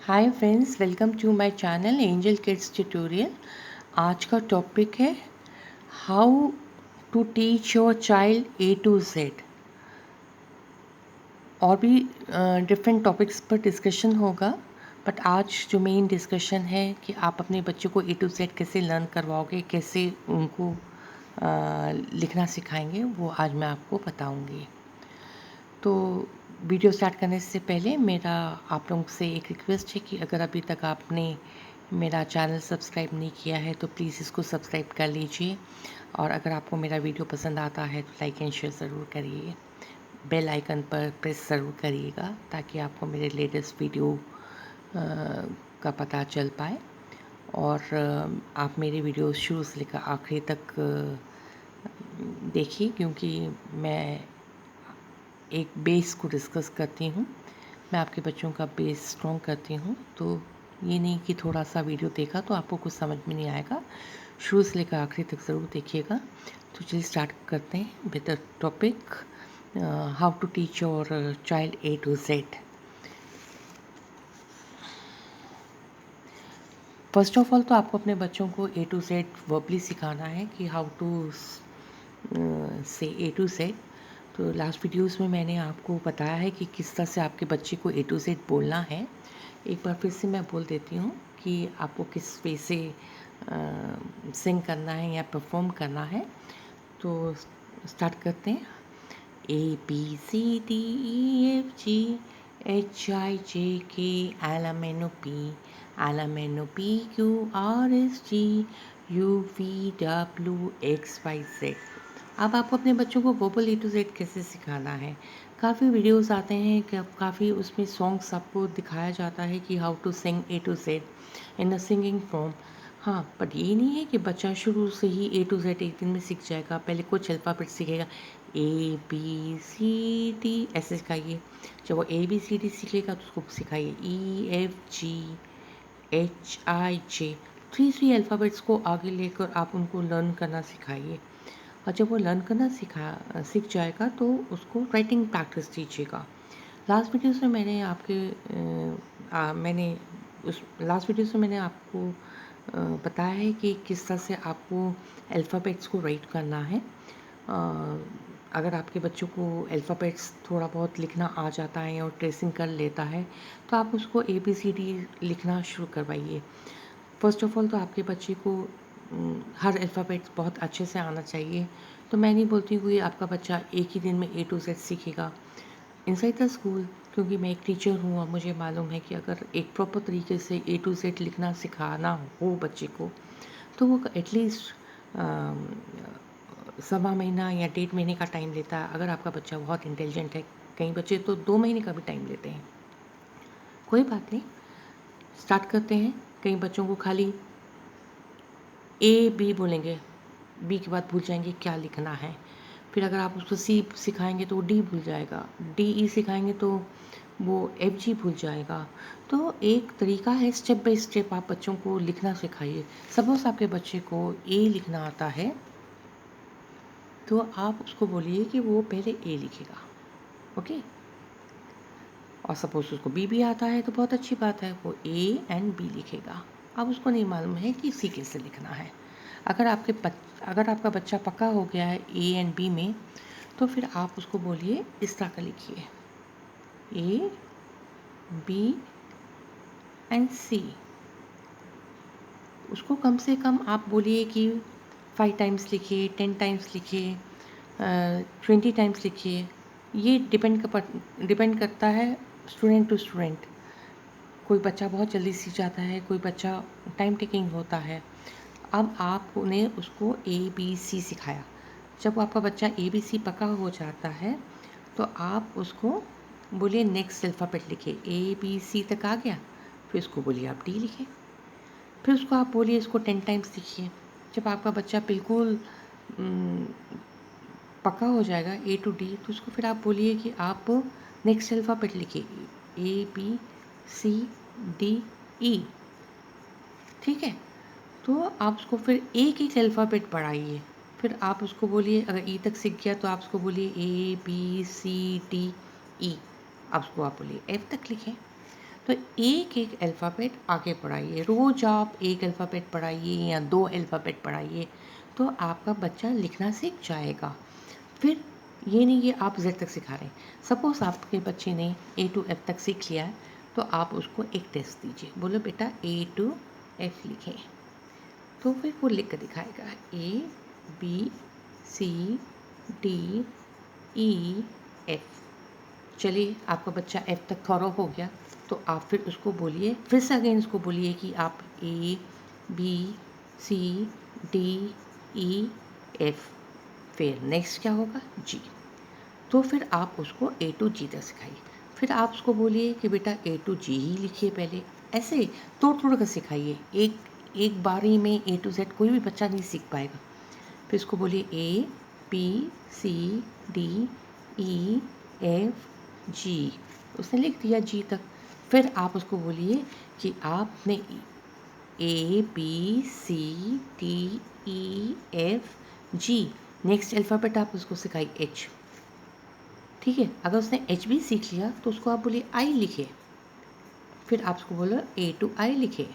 Hi friends, welcome to my channel angel kids tutorial. आज का topic है how to teach your child A to Z. और भी different topics पर discussion होगा, बट आज जो मेन डिस्कशन है कि आप अपने बच्चों को ए टू जेड कैसे लर्न करवाओगे, कैसे उनको लिखना सिखाएंगे, वो आज मैं आपको बताऊंगी। तो वीडियो स्टार्ट करने से पहले मेरा आप लोगों से एक रिक्वेस्ट है कि अगर अभी तक आपने मेरा चैनल सब्सक्राइब नहीं किया है तो प्लीज़ इसको सब्सक्राइब कर लीजिए। और अगर आपको मेरा वीडियो पसंद आता है तो लाइक एंड शेयर ज़रूर करिए। बेल आइकन पर प्रेस ज़रूर करिएगा ताकि आपको मेरे लेटेस्ट वीडियो का पता चल पाए। और आप मेरे वीडियो शुरू से लेकर आखिरी तक देखिए, क्योंकि मैं एक बेस को डिस्कस करती हूँ। मैं आपके बच्चों का बेस स्ट्रॉन्ग करती हूँ। तो ये नहीं कि थोड़ा सा वीडियो देखा तो आपको कुछ समझ में नहीं आएगा, शुरू से लेकर आखिरी तक ज़रूर देखिएगा। तो चलिए स्टार्ट करते हैं with the topic how to teach your child A to Z. First of all तो आपको अपने बच्चों को ए टू जेड वर्बली सिखाना है कि हाउ टू से ए टू जेड। तो लास्ट वीडियोस में मैंने आपको बताया है कि किस तरह से आपके बच्चे को ए टू जेड बोलना है। एक बार फिर से मैं बोल देती हूँ कि आपको किस वे से सिंग करना है या परफॉर्म करना है। तो स्टार्ट करते हैं। A B C D E F G H I J K L M N O P Q R S T U V W X Y Z. अब आपको अपने बच्चों को वोबल ए टू जेड कैसे सिखाना है। काफ़ी वीडियोस आते हैं, काफ़ी उसमें सॉन्ग्स आपको दिखाया जाता है कि how to sing A to Z in a singing form. हाँ, बट ये नहीं है कि बच्चा शुरू से ही ए टू जेड एक दिन में सीख जाएगा। पहले कुछ अल्फ़ाबेट सीखेगा, ए बी सी डी ऐसे सिखाइए। जब वो ए बी सी डी सीख लेगा तो उसको सिखाइए ई F G H I J. Three alphabets को आगे लेकर आप उनको लर्न करना सिखाइए। और जब वो लर्न करना सीख जाएगा तो उसको राइटिंग प्रैक्टिस दीजिएगा। लास्ट वीडियोस में मैंने उस लास्ट वीडियोस में मैंने आपको बताया है कि किस तरह से आपको अल्फ़ाबेट्स को राइट करना है। अगर आपके बच्चों को अल्फ़ाबेट्स थोड़ा बहुत लिखना आ जाता है और ट्रेसिंग कर लेता है तो आप उसको ए बी सी डी लिखना शुरू करवाइए। फ़र्स्ट ऑफ़ ऑल तो आपके बच्चे को हर अल्फ़ाबेट्स बहुत अच्छे से आना चाहिए। तो मैं नहीं बोलती हूँ कि आपका बच्चा एक ही दिन में ए टू जेड सीखेगा इनसाइड द स्कूल, क्योंकि मैं एक टीचर हूँ और मुझे मालूम है कि अगर एक प्रॉपर तरीके से ए टू जेड लिखना सिखाना हो बच्चे को तो वो एटलीस्ट सवा महीना या 1.5 महीने का टाइम लेता है। अगर आपका बच्चा बहुत इंटेलिजेंट है, कई बच्चे तो 2 महीने का भी टाइम लेते हैं। कोई बात नहीं, स्टार्ट करते हैं। कई बच्चों को खाली ए बी बोलेंगे, बी के बाद भूल जाएंगे क्या लिखना है। फिर अगर आप उसको सी सिखाएंगे तो वो डी भूल जाएगा, डी ई सिखाएंगे तो वो एफ जी भूल जाएगा। तो एक तरीका है, स्टेप बाय स्टेप आप बच्चों को लिखना सिखाइए। सपोज आपके बच्चे को ए लिखना आता है तो आप उसको बोलिए कि वो पहले ए लिखेगा, ओके। और सपोज उसको बी भी आता है तो बहुत अच्छी बात है, वो ए एंड बी लिखेगा। अब उसको नहीं मालूम है कि सी कैसे लिखना है। अगर आपका बच्चा पक्का हो गया है ए एंड बी में तो फिर आप उसको बोलिए इस तरह का लिखिए, ए बी एंड सी। उसको कम से कम आप बोलिए कि 5 टाइम्स लिखिए, 10 टाइम्स लिखिए, 20 टाइम्स लिखिए। ये डिपेंड करता है स्टूडेंट टू स्टूडेंट। कोई बच्चा बहुत जल्दी सीख जाता है, कोई बच्चा टाइम टेकिंग होता है। अब आपने उसको ए बी सी सिखाया। जब आपका बच्चा ए बी सी पक्का हो जाता है तो आप उसको बोलिए नेक्स्ट अल्फ़ाबेट लिखिए। ए बी सी तक आ गया, फिर उसको बोलिए आप डी लिखिए। फिर उसको आप बोलिए इसको 10 टाइम्स लिखिए। जब आपका बच्चा बिल्कुल पक्का हो जाएगा ए टू डी तो उसको फिर आप बोलिए कि आप नेक्स्ट अल्फ़ाबेट लिखिए, ए बी सी डी ई। ठीक है, तो आप उसको फिर एक एक अल्फ़ाबेट बढ़ाइए। फिर आप उसको बोलिए, अगर ई तक सीख गया तो आप उसको बोलिए ए बी सी डी ई। अब उसको आप बोलिए एफ तक लिखें। तो एक एक अल्फ़ाबेट आगे पढ़ाइए। रोज़ आप एक अल्फ़ाबेट पढ़ाइए या 2 अल्फ़ाबेट पढ़ाइए, तो आपका बच्चा लिखना सीख जाएगा। फिर ये नहीं कि आप ज़ेड तक सिखा रहे हैं। सपोज़ आपके बच्चे ने ए टू एफ तक सीख लिया है, तो आप उसको एक टेस्ट दीजिए। बोलो बेटा ए टू एफ लिखें, तो फिर वो लिख कर दिखाएगा A B C D E F. चलिए आपका बच्चा एफ तक थॉरो हो गया, तो आप फिर उसको बोलिए, फिर से अगेन उसको बोलिए कि आप A B C D E F, फिर नेक्स्ट क्या होगा जी। तो फिर आप उसको ए टू जी तक सिखाइए। फिर आप उसको बोलिए कि बेटा ए टू जी ही लिखिए पहले। ऐसे तोड़ तोड़ कर सिखाइए। एक एक बारी में ए टू जेड कोई भी बच्चा नहीं सीख पाएगा। फिर उसको बोलिए A B C D E F G, उसने लिख दिया जी तक। फिर आप उसको बोलिए कि आपने A B C D E F G, next alphabet आप उसको सिखाइए एच। ठीक है, अगर उसने एच भी सीख लिया तो उसको आप बोलिए आई लिखे। फिर आप उसको बोलो ए टू आई लिखे,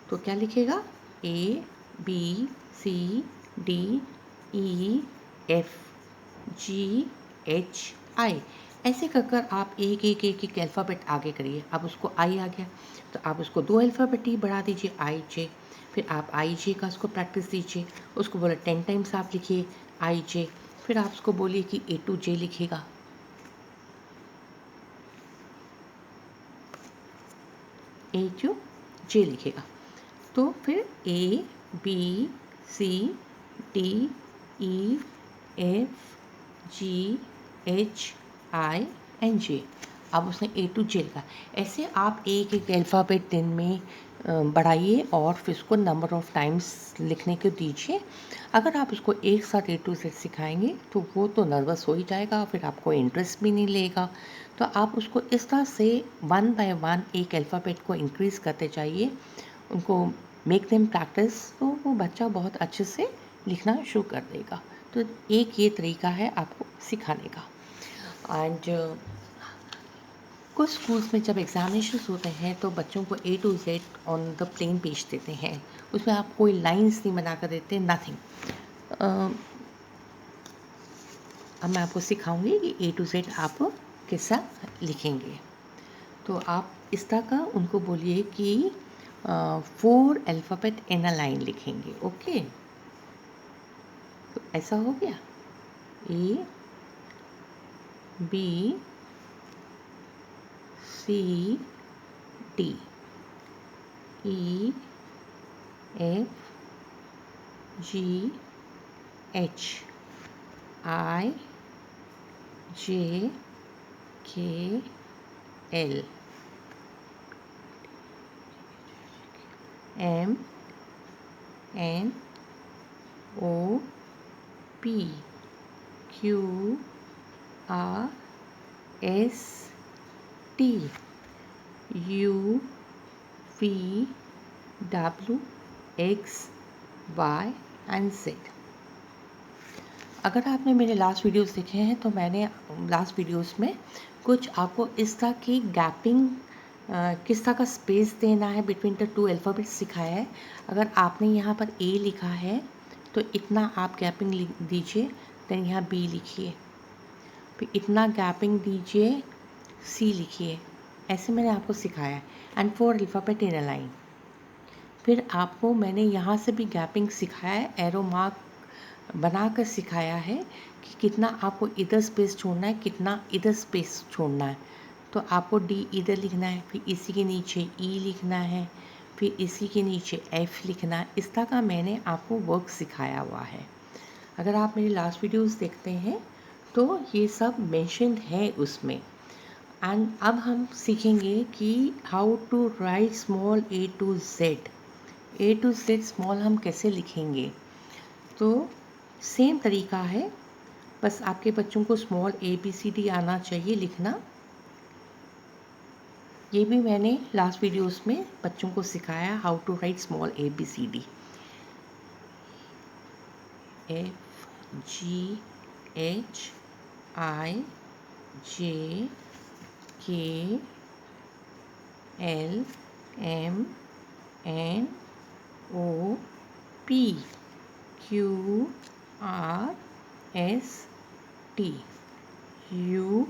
तो क्या लिखेगा A B C D E F G H I. ऐसे कर कर आप एक एक एक एक अल्फ़ाबेट आगे करिए। अब उसको आई आ गया, तो आप उसको 2 अल्फ़ाबेट ही बढ़ा दीजिए आई जे। फिर आप आई जे का उसको प्रैक्टिस दीजिए। उसको बोलो 10 टाइम्स आप लिखिए आई जे। फिर आप उसको बोलिए कि ए टू जे लिखेगा, ए टू जे लिखेगा। तो फिर A B C D E F G H I N J. अब उसने ए टू जे लिखा। ऐसे आप एक एक अल्फ़ाबेट दिन में बढ़ाइए और फिर उसको नंबर ऑफ़ टाइम्स लिखने को दीजिए। अगर आप उसको एक साथ ए टू जेड सिखाएंगे तो वो तो नर्वस हो ही जाएगा, फिर आपको इंटरेस्ट भी नहीं लेगा। तो आप उसको इस तरह से वन बाय वन एक अल्फ़ाबेट को इंक्रीज़ करते जाइए, उनको मेक देम प्रैक्टिस, तो वो बच्चा बहुत अच्छे से लिखना शुरू कर देगा। तो एक ये तरीका है आपको सिखाने का। एंड कुछ स्कूल्स में जब एग्ज़ामिनेशंस होते हैं तो बच्चों को A to Z on the plain page देते हैं। उसमें आप कोई लाइंस नहीं बना कर देते, नथिंग। अब मैं आपको सिखाऊंगी कि ए टू जेड आप किस तरह लिखेंगे। तो आप इस तरह का उनको बोलिए कि 4 अल्फ़ाबेट इन अ लाइन लिखेंगे। ओके, तो ऐसा हो गया A B C D E F G H I J K L M N O P Q R S T U V W X Y and Z. अगर आपने मेरे last videos देखे हैं तो मैंने लास्ट वीडियोस में कुछ आपको इस तरह की गैपिंग, किस तरह का स्पेस देना है बिटवीन द 2 अल्फ़ाबेट्स सिखाया है। अगर आपने यहाँ पर ए लिखा है तो इतना आप गैपिंग दीजिए, देन यहाँ बी लिखिए, फिर इतना गैपिंग दीजिए, सी लिखिए। ऐसे मैंने आपको सिखाया है। And 4 alphabet in a line. फिर आपको मैंने यहाँ से भी गैपिंग सिखाया है, एरो मार्क बनाकर सिखाया है कि कितना आपको इधर स्पेस छोड़ना है, कितना इधर स्पेस छोड़ना है। तो आपको डी इधर लिखना है, फिर इसी के नीचे ई लिखना है, फिर इसी के नीचे एफ लिखना है। इस तरह का मैंने आपको वर्क सिखाया हुआ है। अगर आप मेरी लास्ट वीडियोस देखते हैं तो ये सब मेंशन्ड है उसमें। एंड अब हम सीखेंगे कि how to write small A to Z. A to Z small हम कैसे लिखेंगे। तो सेम तरीका है, बस आपके बच्चों को small A B C D आना चाहिए लिखना। ये भी मैंने लास्ट वीडियोस में बच्चों को सिखाया, how to write small A B C D. F G H I J K L M N O P Q R S T U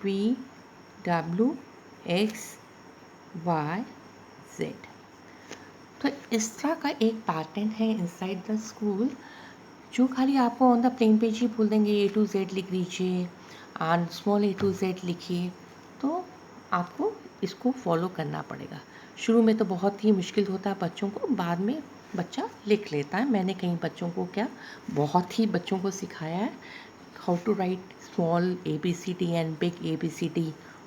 V W X Y Z। तो इस तरह का एक pattern है इनसाइड द स्कूल, जो खाली आपको on the plain page ही बोल देंगे A to Z लिख लीजिए and small A to Z लिखिए, तो आपको इसको फॉलो करना पड़ेगा। शुरू में तो बहुत ही मुश्किल होता है बच्चों को, बाद में बच्चा लिख लेता है। मैंने कई बच्चों को बहुत ही बच्चों को सिखाया है how to write small ABCD and big ABCD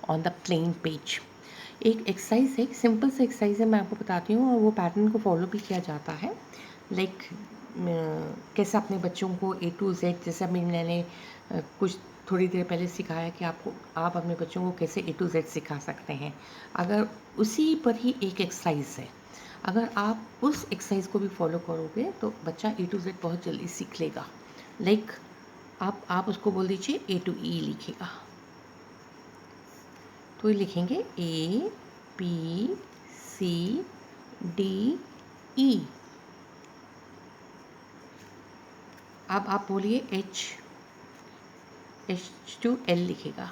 on the plain page. एक एक्सरसाइज है, सिंपल से एक्सरसाइज है, मैं आपको बताती हूँ, और वो पैटर्न को फॉलो भी किया जाता है। लाइक कैसे अपने बच्चों को A to Z, जैसे अभी मैंने कुछ थोड़ी देर पहले सिखाया कि आप अपने बच्चों को कैसे A to Z सिखा सकते हैं। अगर उसी पर ही एक एक्सरसाइज है, अगर आप उस एक्सरसाइज को भी फॉलो करोगे तो बच्चा A to Z बहुत जल्दी सीख लेगा। लाइक आप उसको बोल दीजिए A to E लिखेगा, तो ये लिखेंगे A B C D E। अब आप बोलिए H to L लिखेगा,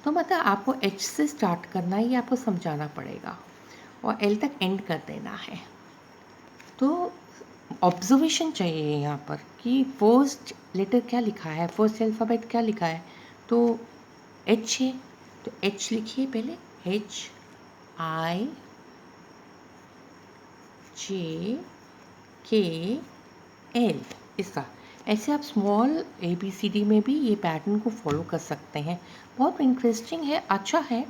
तो मतलब आपको H से स्टार्ट करना है, ये आपको समझाना पड़ेगा, और L तक एंड कर देना है। तो ऑब्जर्वेशन चाहिए यहाँ पर कि फर्स्ट लेटर क्या लिखा है, फर्स्ट अल्फ़ाबेट क्या लिखा है, तो H है, तो H लिखिए पहले, H I J K L, इसका। ऐसे आप स्मॉल ABCD में भी ये पैटर्न को फॉलो कर सकते हैं। बहुत इंटरेस्टिंग है, अच्छा है,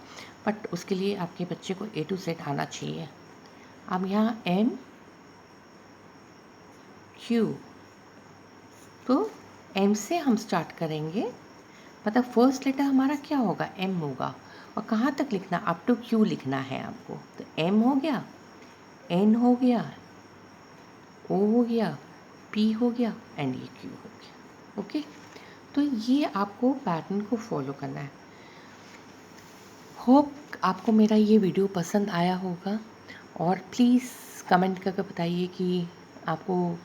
बट उसके लिए आपके बच्चे को A to Z आना चाहिए। अब यहाँ M Q, तो M से हम स्टार्ट करेंगे, मतलब फर्स्ट लेटर हमारा क्या होगा, M होगा, और कहाँ तक लिखना, अप टू Q लिखना है आपको। तो M हो गया, N हो गया, O हो गया, P हो गया एंड ये Q हो गया। ओके, तो ये आपको पैटर्न को फॉलो करना है। होप आपको मेरा ये वीडियो पसंद आया होगा, और प्लीज़ कमेंट करके बताइए कि आपको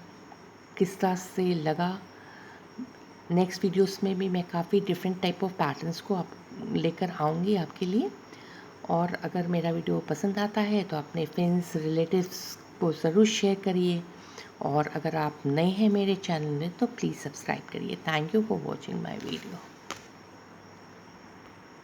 किस तरह से लगा। नेक्स्ट वीडियोस में भी मैं काफ़ी डिफरेंट टाइप ऑफ पैटर्न्स को आप लेकर आऊँगी आपके लिए, और अगर मेरा वीडियो पसंद आता है तो अपने फ्रेंड्स रिलेटिव्स को ज़रूर शेयर करिए, और अगर आप नए हैं मेरे चैनल में तो प्लीज़ सब्सक्राइब करिए। Thank you for watching my video.